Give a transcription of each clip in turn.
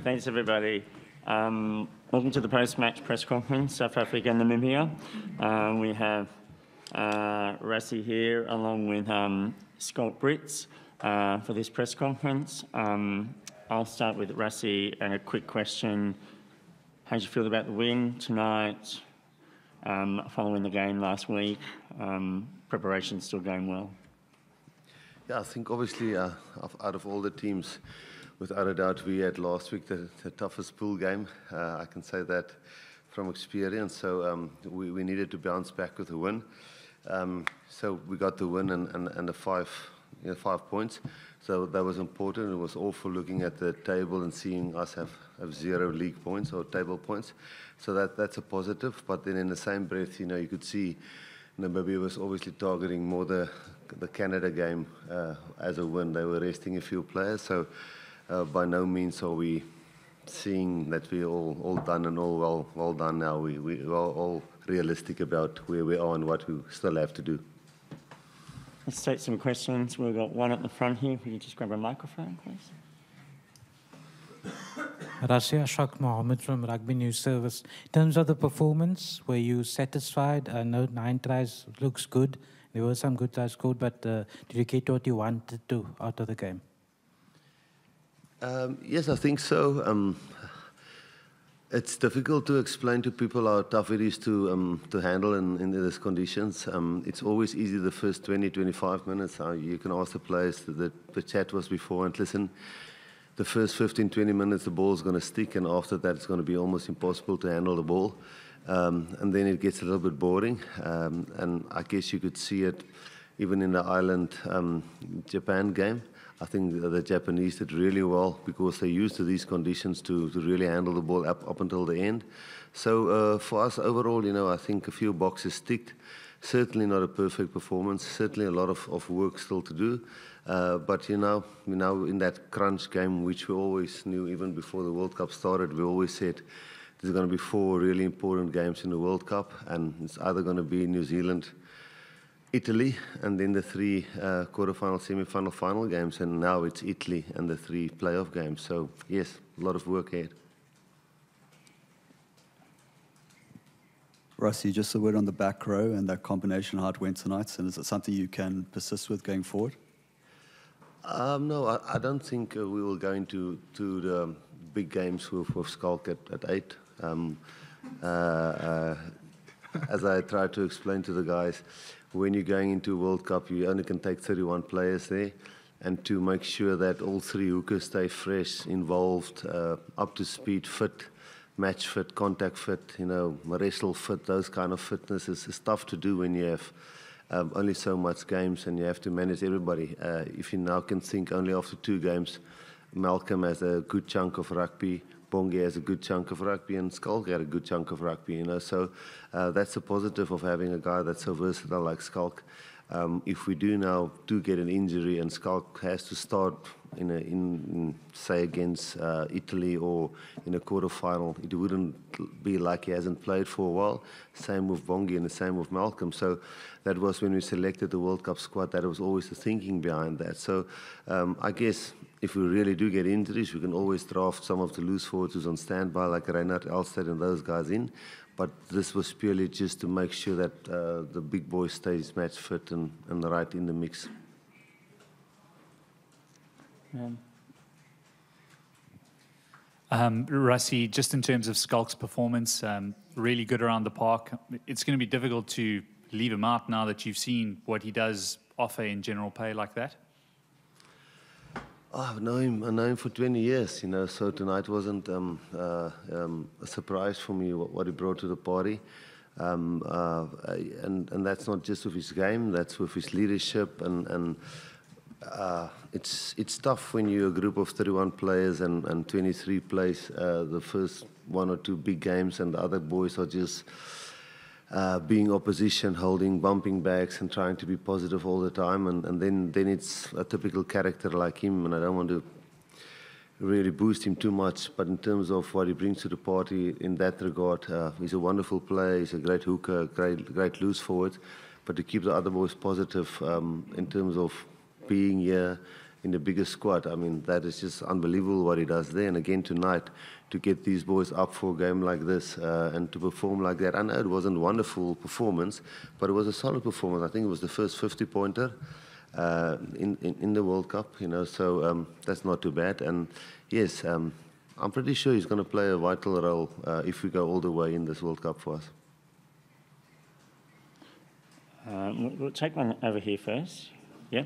Thanks, everybody. Welcome to the post-match press conference, South Africa and Namibia. We have Rassie here, along with Schalk Brits, for this press conference. I'll start with Rassie and a quick question. How do you feel about the win tonight, following the game last week? Preparation's still going well? Yeah, I think obviously out of all the teams, without a doubt, we had last week the toughest pool game. I can say that from experience. So we needed to bounce back with a win. So we got the win and the 5 points. So that was important. It was awful looking at the table and seeing us have 0 league points or table points. So that's a positive. But then in the same breath, you could see Namibia was obviously targeting more the Canada game as a win. They were resting a few players. So by no means are we seeing that we're all done and all well done now. We are all realistic about where we are and what we still have to do. Let's take some questions. We've got one at the front here. If you could just grab a microphone, please. Rassie Erasmus from Rugby News Service. In terms of the performance, were you satisfied? I know 9 tries looks good. There were some good tries scored, but did you get what you wanted to out of the game? Yes, I think so. It's difficult to explain to people how tough it is to handle in these conditions. It's always easy the first 20-25 minutes. You can ask the players. The chat was before, and listen, the first 15-20 minutes the ball's going to stick, and after that it's going to be almost impossible to handle the ball. And then it gets a little bit boring. And I guess you could see it even in the Island Japan game. I think the Japanese did really well because they used to these conditions to really handle the ball up until the end. So for us overall, I think a few boxes ticked. Certainly not a perfect performance. Certainly a lot of work still to do. But we're now in that crunch game, which we always knew even before the World Cup started. We always said there's going to be 4 really important games in the World Cup, and it's either going to be New Zealand, Italy, and then the 3 quarterfinal, semi-final, final games, and now it's Italy and the 3 playoff games. So yes, a lot of work ahead. Rassie, just a word on the back row and that combination, how it went tonight, and is it something you can persist with going forward? No, I don't think we will go into the big games with Schalk at 8. As I tried to explain to the guys, when you're going into a World Cup, you only can take 31 players there, and to make sure that all 3 hookers stay fresh, involved, up to speed, fit, match fit, contact fit, wrestle fit, those kind of fitness is tough to do when you have only so much games and you have to manage everybody. If you now can think only after 2 games, Malcolm has a good chunk of rugby, Bongi has a good chunk of rugby, and Schalk had a good chunk of rugby, So that's a positive of having a guy that's so versatile like Schalk. If we do get an injury and Schalk has to start say against Italy or in a quarterfinal, it wouldn't be like he hasn't played for a while. Same with Bongi and the same with Malcolm. So that was when we selected the World Cup squad. That was always the thinking behind that. So I guess if we really do get injuries, we can always draft some of the loose forwards who's on standby, like Reinhard Elstad and those guys in. But this was purely just to make sure that the big boy stays match fit and right in the mix. Rassie, just in terms of Schalk's performance, really good around the park. It's going to be difficult to leave him out now that you've seen what he does offer in general pay like that. I've known him for 20 years, so tonight wasn't a surprise for me what he brought to the party. And that's not just with his game, that's with his leadership. And it's tough when you're a group of 31 players and 23 plays the first 1 or 2 big games, and the other boys are just being opposition, bumping bags and trying to be positive all the time. And then it's a typical character like him, and I don't want to really boost him too much, but in terms of what he brings to the party in that regard, he's a wonderful player, he's a great hooker, great loose forward, but to keep the other boys positive in terms of being here in the biggest squad. I mean, that is just unbelievable what he does there. And again tonight, to get these boys up for a game like this and to perform like that. I know it wasn't a wonderful performance, but it was a solid performance. I think it was the first 50-pointer in the World Cup, you know, so that's not too bad. And yes, I'm pretty sure he's going to play a vital role if we go all the way in this World Cup for us. We'll take one over here first. Yeah.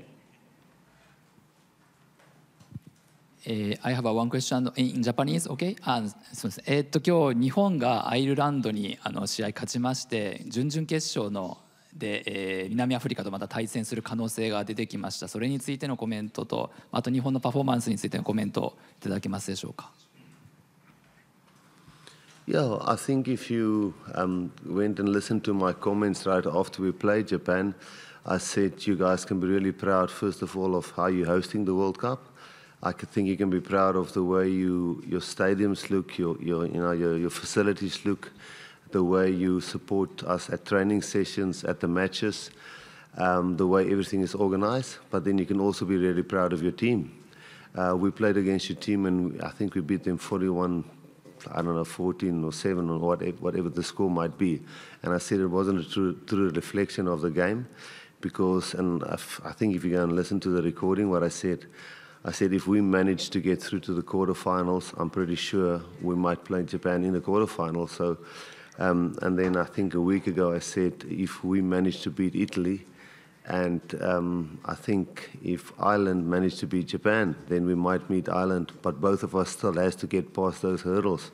I have one question in Japanese, okay? そうです。今日日本がアイルランドに試合勝ちまして、準々決勝ので、南アフリカとまた対戦する可能性が出てきました。それについてのコメントと、あと日本のパフォーマンスについてのコメントをいただけますでしょうか。Yeah, I think if you went and listened to my comments right after we played Japan, I said you guys can be really proud, first of all, of how you're hosting the World Cup. I think you can be proud of the way your stadiums look, your facilities look, the way you support us at training sessions, at the matches, the way everything is organized. But then you can also be really proud of your team. We played against your team, and I think we beat them 41. I don't know, 14 or 7 or whatever the score might be. And I said it wasn't a true reflection of the game because, and I think if you go and listen to the recording, what I said if we manage to get through to the quarterfinals, I'm pretty sure we might play Japan in the quarterfinals. So, and then I think a week ago I said if we manage to beat Italy, and I think if Ireland managed to beat Japan, then we might meet Ireland, but both of us still has to get past those hurdles.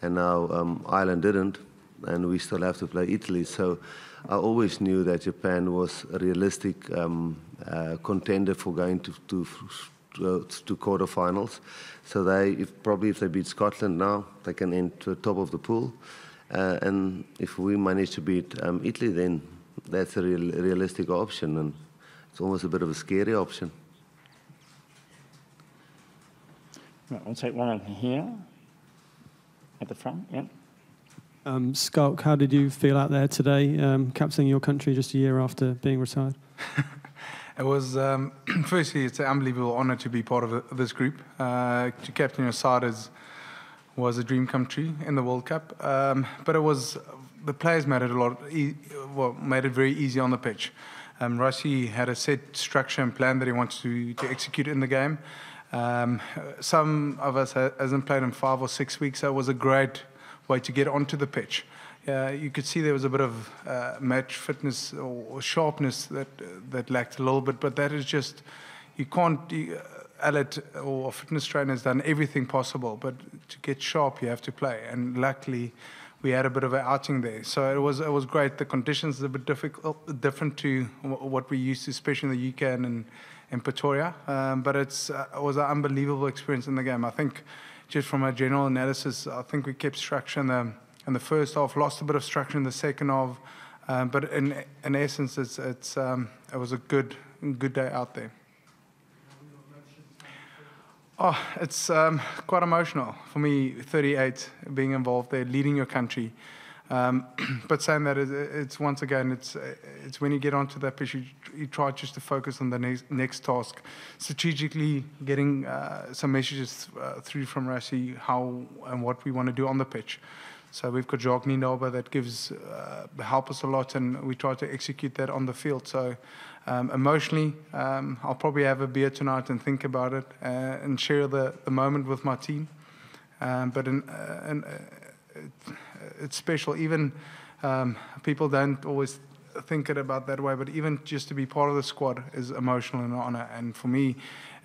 And now Ireland didn't, and we still have to play Italy. So I always knew that Japan was a realistic contender for going to quarterfinals. So if they beat Scotland now, they can enter top of the pool. And if we manage to beat Italy, then that's a realistic option, and it's almost a bit of a scary option. Right, we'll take one over here at the front. Yeah. Skulk, how did you feel out there today, captaining your country just a year after being retired? It was, firstly, it's an unbelievable honour to be part of this group. To captain your side was a dream come true in the World Cup. But it was, the players made it made it very easy on the pitch. Rassie had a set structure and plan that he wanted to execute in the game. Some of us hasn't played in 5 or 6 weeks, so it was a great way to get onto the pitch. You could see there was a bit of match fitness or sharpness that lacked a little bit, but that is just, you can't, Alet or fitness trainer has done everything possible, but to get sharp you have to play, and luckily we had a bit of an outing there. So it was great. The conditions are a bit different to what we used to, especially in the UK and in Pretoria, but it was an unbelievable experience in the game. I think just from a general analysis, I think we kept structure in the first half, lost a bit of structure in the second half, but in essence, it was a good day out there. Oh, it's quite emotional for me, 38, being involved there, leading your country. But saying that, it's once again, it's when you get onto that pitch, you try just to focus on the next task. Strategically getting some messages through from Rassie, how and what we want to do on the pitch. So we've got Jacques Nienaber that help us a lot, and we try to execute that on the field. So emotionally, I'll probably have a beer tonight and think about it and share the moment with my team. But it's special. Even people don't always think about that way, but even just to be part of the squad is emotional and an honor. And for me,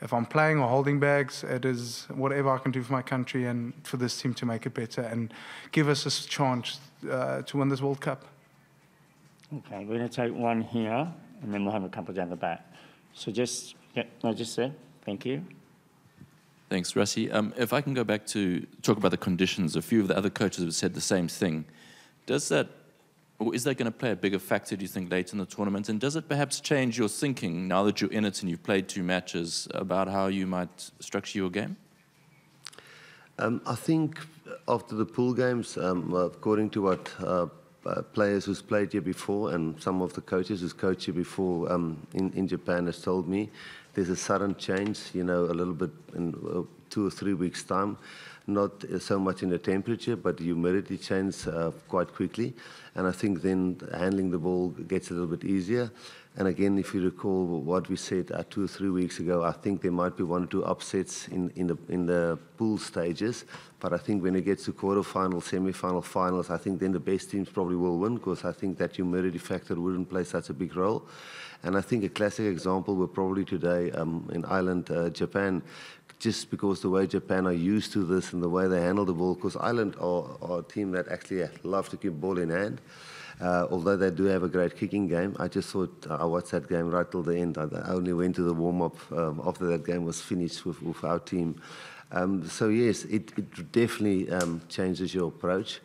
if I'm playing or holding bags, it is whatever I can do for my country and for this team to make it better and give us a chance to win this World Cup. Okay, we're going to take one here, and then we'll have a couple down the back. So just there. Thank you. Thanks, Rassie. If I can go back to talk about the conditions, a few of the other coaches have said the same thing. Is that going to play a bigger factor, do you think, later in the tournament? And does it perhaps change your thinking, now that you're in it and you've played 2 matches, about how you might structure your game? I think after the pool games, according to what players who's played here before and some of the coaches who's coached here before in Japan has told me, there's a sudden change, a little bit in 2 or 3 weeks' time. Not so much in the temperature, but the humidity changes quite quickly. And I think then handling the ball gets a little bit easier. And again, if you recall what we said 2 or 3 weeks ago, I think there might be 1 or 2 upsets in the pool stages. But I think when it gets to quarterfinals, semi-final, finals, I think then the best teams probably will win, because I think that humidity factor wouldn't play such a big role. And I think a classic example were probably today in Ireland, Japan, just because the way Japan are used to this and the way they handle the ball, because Ireland are a team that actually love to keep ball in hand. Although they do have a great kicking game, I just thought I watched that game right till the end. I only went to the warm-up after that game was finished with our team. So yes, it definitely changes your approach.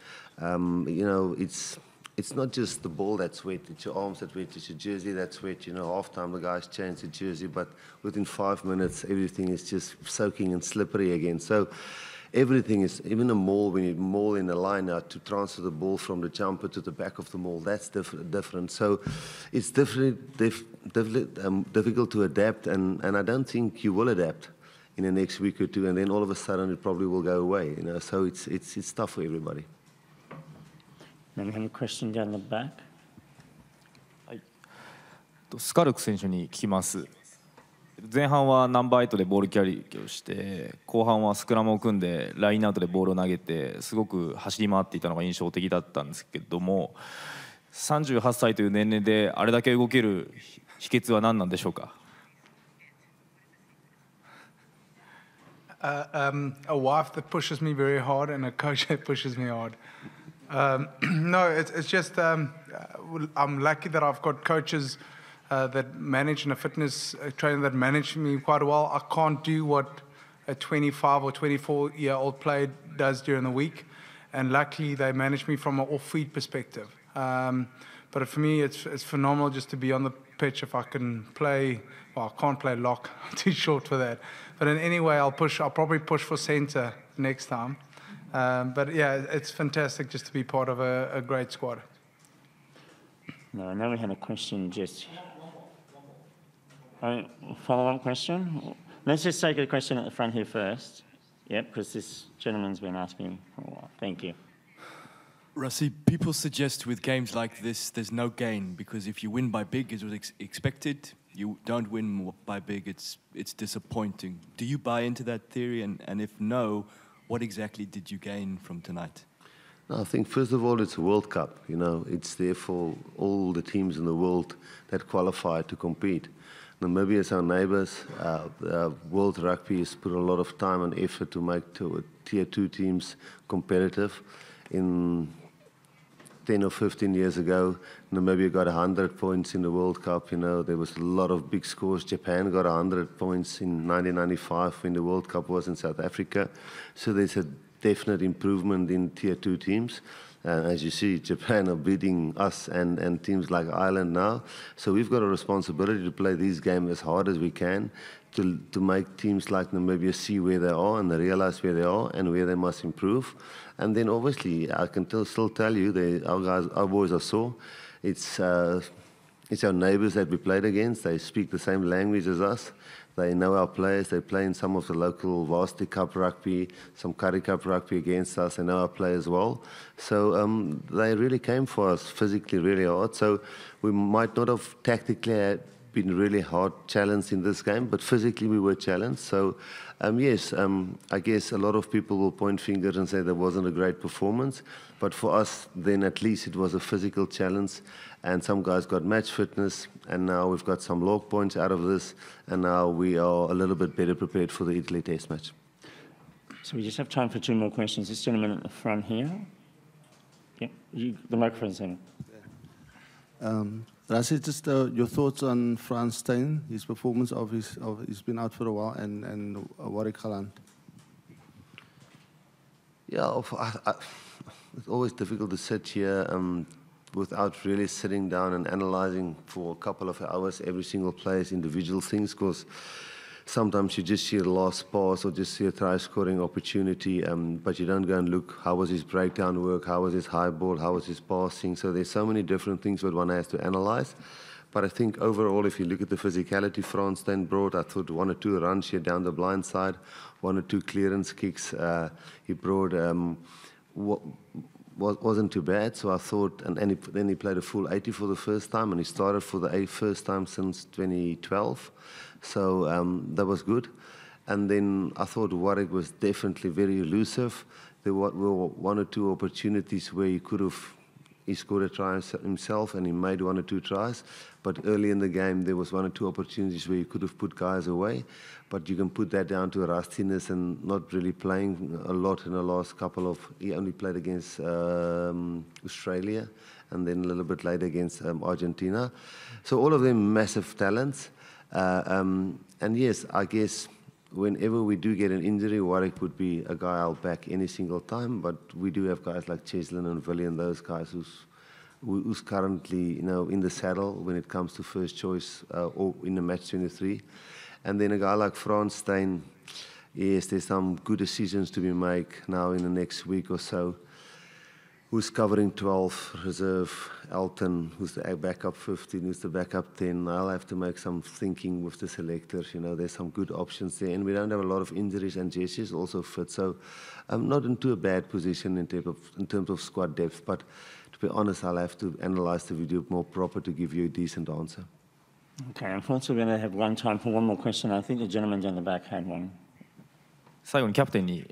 It's not just the ball that's wet, it's your arms that wet, it's your jersey that's wet. Half time the guys change the jersey, but within 5 minutes everything is just soaking and slippery again. So everything is, even a maul, when you maul in a line out to transfer the ball from the jumper to the back of the maul, that's different. So it's difficult to adapt, and I don't think you will adapt in the next week or two, and then all of a sudden it probably will go away. So it's tough for everybody. Then we have a question down the back. スカルク選手に聞きます。前半はナンバー8でボールキャリーをして、後半はスクラムを組んでラインアウトでボールを投げて、すごく走り回っていたのが印象的だったんですけども、38歳という年齢であれだけ動ける秘訣は何なんでしょうか。A wife that pushes me very hard and a coach that pushes me hard. No, it's just I'm lucky that I've got coaches that manage, and a fitness trainer that manage me quite well. I can't do what a 25 or 24-year-old player does during the week, and luckily they manage me from an off-feet perspective. But for me, it's phenomenal just to be on the pitch. If I can play, well, I can't play lock, I'm too short for that. But in any way, I'll probably push for centre next time. But yeah, it's fantastic just to be part of a great squad. No, now we had a question just... follow-up question? Let's just take a question at the front here first. Yep, because this gentleman's been asking for a while. Thank you. Rassie, people suggest with games like this, there's no gain, because if you win by big, as was expected, you don't win by big, it's disappointing. Do you buy into that theory? And if no, what exactly did you gain from tonight? I think, first of all, it's a World Cup. It's there for all the teams in the world that qualify to compete. Namibia is our neighbours. World Rugby has put a lot of time and effort to make Tier 2 teams competitive. In 10 or 15 years ago, Namibia got 100 points in the World Cup. There was a lot of big scores. Japan got 100 points in 1995 when the World Cup was in South Africa. So there's a definite improvement in Tier 2 teams. As you see, Japan are beating us and teams like Ireland now. So we've got a responsibility to play these games as hard as we can to make teams like Namibia see where they are and they realize where they are and where they must improve. And then obviously, I can still tell you, our boys are sore. It's our neighbours that we played against. They speak the same language as us. They know our players. They play in some of the local Varsity Cup rugby, some Currie Cup rugby against us. They know our players well. So they really came for us physically really hard. So we might not have tactically been really hard challenged in this game, but physically we were challenged. So yes, I guess a lot of people will point fingers and say there wasn't a great performance. But for us, then at least it was a physical challenge. And some guys got match fitness, and now we've got some log points out of this, and now we are a little bit better prepared for the Italy test match. So we just have time for 2 more questions. This gentleman at the front here. Yep, the microphone's in. Rassie, just your thoughts on Fran Stein, his performance he's been out for a while, and Warwick Holland. Yeah, it's always difficult to sit here without really sitting down and analysing for a couple of hours every single player's individual things, because sometimes you just see a last pass or just see a try-scoring opportunity, but you don't go and look, how was his breakdown work, how was his high ball, how was his passing. So there's so many different things that one has to analyse. But I think overall, if you look at the physicality Fran Stein brought, I thought 1 or 2 runs here down the blind side, 1 or 2 clearance kicks he brought wasn't too bad. So I thought, and then he played a full 80 for the first time, and he started for the first time since 2012. So that was good. And then I thought Warwick was definitely very elusive. There were 1 or 2 opportunities where he scored a try himself and he made 1 or 2 tries. But early in the game, there was 1 or 2 opportunities where he could have put guys away. But you can put that down to rustiness and not really playing a lot in the last couple of... He only played against Australia and then a little bit later against Argentina. So all of them massive talents. And yes, I guess whenever we do get an injury, Warwick would be a guy I'll back any single time. But we do have guys like Cheslin and Villy and those guys who's currently in the saddle when it comes to first choice or in the match 23. And then a guy like Fran Stein, yes, there's some good decisions to be made now in the next week or so. Who's covering 12, reserve, Elton, who's the backup 15, who's the backup 10. I'll have to make some thinking with the selectors. There's some good options there. And we don't have a lot of injuries, and Jesse is also fit. So I'm not into a bad position in terms of squad depth. But to be honest, I'll have to analyze the video more proper to give you a decent answer. Okay, unfortunately, we're going to have one time for one more question. I think the gentleman down the back had one. 最後にキャプテンに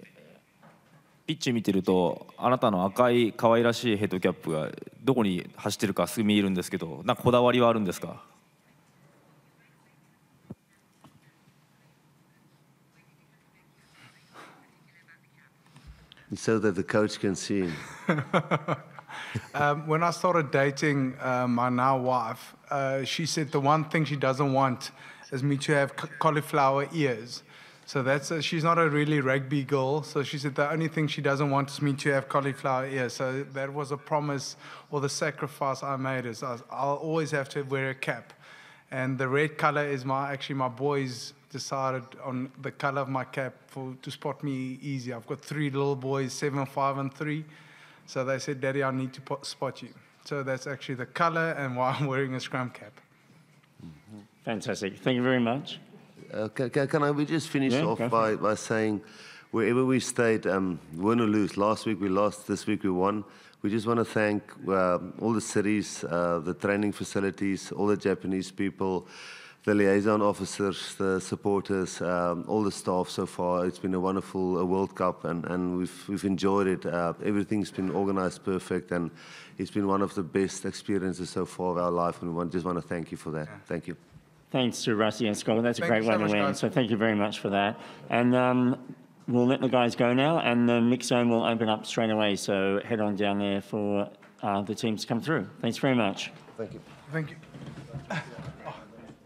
ピッチ見てるとあなたの赤い可愛らしいヘッドキャップがどこに走ってるかすぐ見えるんですけど、なんかこだわりはあるんですか? So that the coach can see him. When I started dating my now wife, she said the one thing she doesn't want is me to have cauliflower ears. So she's not a really rugby girl. So she said the only thing she doesn't want is me to have cauliflower ears. So that was a promise or the sacrifice I made. Is I'll always have to wear a cap. And the red color is my boys decided on the color of my cap to spot me easy. I've got 3 little boys, 7, 5, and 3. So they said, Daddy, I need to spot you. So that's actually the color and why I'm wearing a scrum cap. Fantastic. Thank you very much. Can we just finish off by saying, wherever we stayed, win or lose, last week we lost, this week we won. We just want to thank all the cities, the training facilities, all the Japanese people, the liaison officers, the supporters, all the staff so far. It's been a wonderful World Cup, and we've enjoyed it. Everything's been organized perfect, and it's been one of the best experiences so far of our life, and we just want to thank you for that. Thank you. Thanks to Rassie and Scott. That's a great way to win. So thank you very much for that. And we'll let the guys go now, and the mix zone will open up straight away. So head on down there for the teams to come through. Thanks very much. Thank you. Thank you.